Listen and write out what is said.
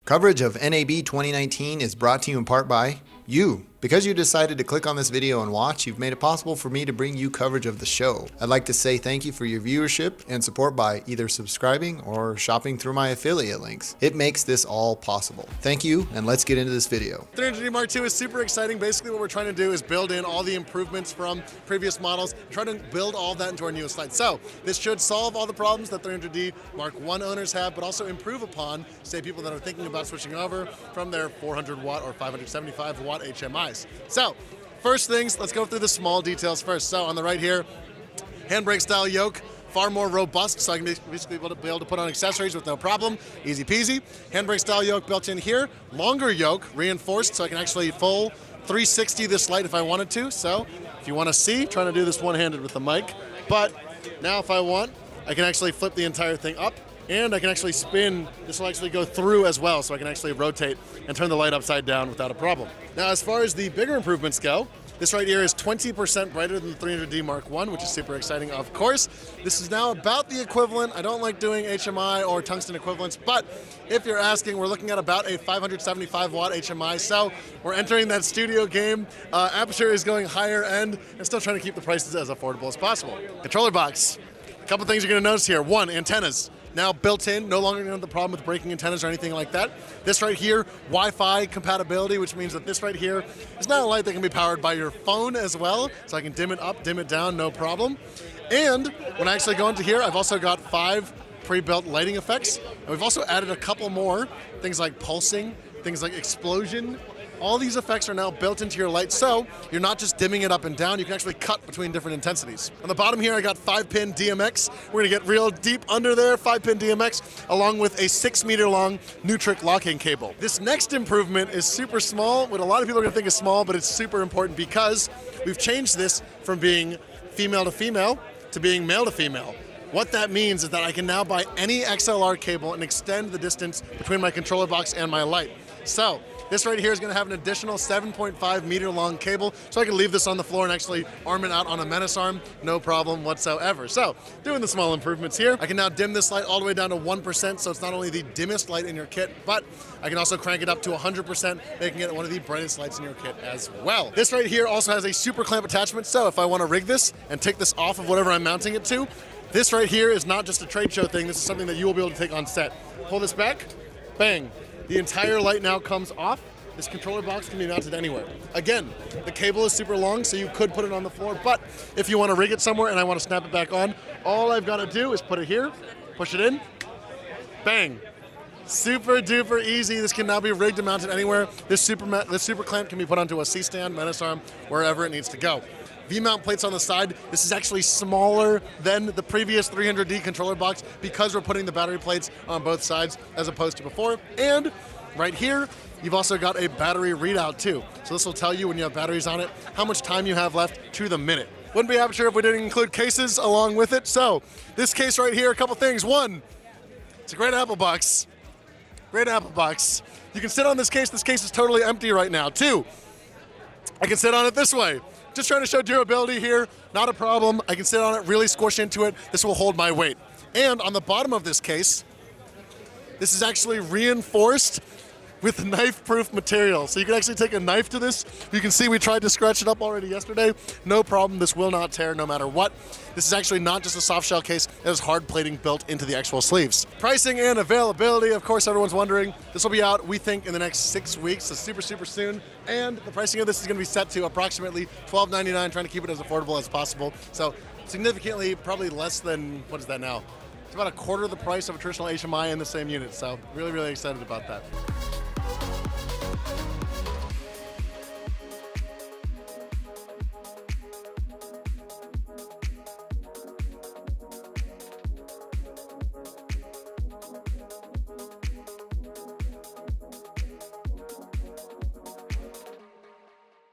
Coverage of NAB 2019 is brought to you in part by you. Because you decided to click on this video and watch, you've made it possible for me to bring you coverage of the show. I'd like to say thank you for your viewership and support by either subscribing or shopping through my affiliate links. It makes this all possible. Thank you, and let's get into this video. 300D Mark II is super exciting. Basically what we're trying to do is build in all the improvements from previous models, try to build all that into our newest line. So this should solve all the problems that 300D Mark I owners have, but also improve upon, say, people that are thinking about switching over from their 400 watt or 575 watt HMIs. So, first things, let's go through the small details first. So on the right here, handbrake style yoke, far more robust, so I can basically be able to put on accessories with no problem, easy peasy. Handbrake style yoke built in here, longer yoke, reinforced, so I can actually full 360 this light if I wanted to. So if you want to see, trying to do this one-handed with the mic, but now if I want, I can actually flip the entire thing up, and I can actually spin. This will actually go through as well, so I can actually rotate and turn the light upside down without a problem. Now, as far as the bigger improvements go, this right here is 20% brighter than the 300D Mark I, which is super exciting, of course. This is now about the equivalent. I don't like doing HMI or tungsten equivalents, but if you're asking, we're looking at about a 575 watt HMI, so we're entering that studio game. Aputure is going higher end and still trying to keep the prices as affordable as possible. Controller box. A couple things you're going to notice here. One, antennas. Now built in, no longer going to have the problem with breaking antennas or anything like that. This right here, Wi-Fi compatibility, which means that this right here is now a light that can be powered by your phone as well, so I can dim it up, dim it down, no problem. And when I actually go into here, I've also got 5 pre-built lighting effects, and we've also added a couple more, things like pulsing, things like explosion. All these effects are now built into your light, so you're not just dimming it up and down, you can actually cut between different intensities. On the bottom here, I got 5-pin DMX. We're gonna get real deep under there, 5-pin DMX, along with a 6-meter long Nutric locking cable. This next improvement is super small, what a lot of people are gonna think is small, but it's super important because we've changed this from being female to being male to female. What that means is that I can now buy any XLR cable and extend the distance between my controller box and my light. So, this right here is going to have an additional 7.5 meter long cable, so I can leave this on the floor and actually arm it out on a menace arm, no problem whatsoever. So, doing the small improvements here, I can now dim this light all the way down to 1%, so it's not only the dimmest light in your kit, but I can also crank it up to 100%, making it one of the brightest lights in your kit as well. This right here also has a super clamp attachment, so if I want to rig this and take this off of whatever I'm mounting it to, this right here is not just a trade show thing, this is something that you will be able to take on set. Pull this back, bang. The entire light now comes off. This controller box can be mounted anywhere. Again, the cable is super long, so you could put it on the floor, but if you want to rig it somewhere and I want to snap it back on, all I've got to do is put it here, push it in, bang. Super duper easy. This can now be rigged and mounted anywhere. This super clamp can be put onto a C-stand, menace arm, wherever it needs to go. V-mount plates on the side. This is actually smaller than the previous 300D controller box because we're putting the battery plates on both sides as opposed to before. And right here, you've also got a battery readout too. So this will tell you when you have batteries on it, how much time you have left to the minute. Wouldn't be Aputure if we didn't include cases along with it. So this case right here, a couple things. One, it's a great Apple box. Great Apple box. You can sit on this case. This case is totally empty right now. Two, I can sit on it this way. Just trying to show durability here, not a problem. I can sit on it, really squish into it. This will hold my weight. And on the bottom of this case, this is actually reinforced with knife-proof material. So you can actually take a knife to this. You can see we tried to scratch it up already yesterday. No problem, this will not tear no matter what. This is actually not just a soft shell case, it has hard plating built into the actual sleeves. Pricing and availability, of course everyone's wondering. This will be out, we think, in the next 6 weeks, so super soon. And the pricing of this is gonna be set to approximately $12.99, trying to keep it as affordable as possible. So significantly, probably less than, what is that now? It's about a quarter of the price of a traditional HMI in the same unit, so really excited about that.